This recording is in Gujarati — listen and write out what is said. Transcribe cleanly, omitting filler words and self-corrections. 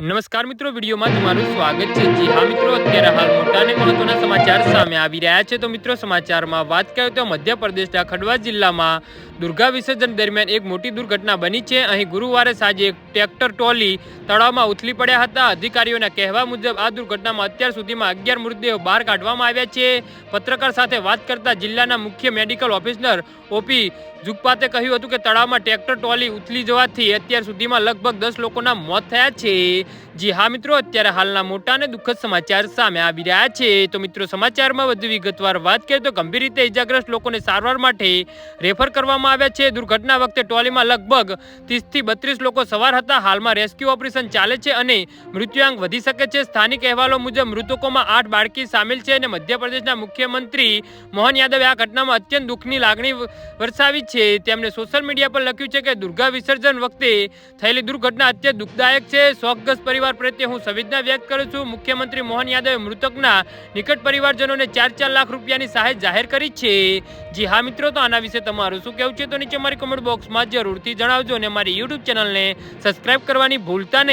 નમસ્કાર મિત્રો, વિડીયોમાં તમારું સ્વાગત છે। જી હા મિત્રો, અત્યારે હાલ મોટા અને મહત્વના સમાચાર સામે આવી રહ્યા છે। તો મિત્રો, સમાચારમાં વાત કરીએ તો મધ્યપ્રદેશના ખંડવા જિલ્લામાં દુર્ગા વિસર્જન દરમિયાન એક મોટી દુર્ઘટના બની છે। અહીં ગુરુવારે સાંજે એક ટ્રેક્ટર ટ્રોલી તળાવમાં ઉથલી પડ્યા હતા। અધિકારીઓના કહેવા મુજબ આ દુર્ઘટનામાં અત્યાર સુધીમાં 11 મૃતદેહો બહાર કાઢવામાં આવ્યા છે। પત્રકાર સાથે વાત કરતા જિલ્લાના મુખ્ય મેડિકલ ઓફિસર ઓપી જુગપાતે કહ્યું હતું કે તળાવમાં ટ્રેક્ટર ટ્રોલી ઉથલી જવાથી અત્યાર સુધીમાં લગભગ 10 લોકોના મોત થયા છે। જી હા મિત્રો, અત્યારે હાલના મોટા અને દુઃખદ સમાચાર સામે આવી રહ્યા છે। તો મિત્રો, સમાચારમાં વધુ વિગતવાર વાત કરીએ તો ગંભીર રીતે ઇજાગ્રસ્ત લોકોને સારવાર માટે રેફર કરવામાં આવ્યા છે। દુર્ઘટના વખતે ટ્રોલીમાં લગભગ 30 થી 32 લોકો સવાર હતા। હાલમાં રેસ્ક્યુ ઓપરેશન ચાલે છે અને મૃત્યુઆંક વધી શકે છે। સ્થાનિક અહેવાલો મુજબ મૃતકોમાં 8 બાળકી સામેલ છે અને મધ્યપ્રદેશના મુખ્યમંત્રી મોહન યાદવે આ ઘટનામાં અત્યંત દુઃખની લાગણી વરસાવી છે। તેમણે સોશિયલ મીડિયા પર લખ્યું છે કે દુર્ગા વિસર્જન વખતે થયેલી દુર્ઘટના અત્યંત દુઃખદાયક છે। શોકગ્રસ્ત પરિવાર પ્રત્યે હું સંવેદના વ્યક્ત કરું છું। મુખ્યમંત્રી મોહન યાદવે મૃતકના નિકટ પરિવારજનોને 4 લાખ રૂપિયાની સહાય જાહેર કરી છે। જી હા મિત્રો, તો આના વિશે તમારું શું કહેવું છે તો નીચે મારી કમેન્ટ બોક્સમાં જરૂરથી જણાવજો અને મારી યુટ્યુબ ચેનલને સબસ્ક્રાઇબ કરવાની ભૂલતા નહીં।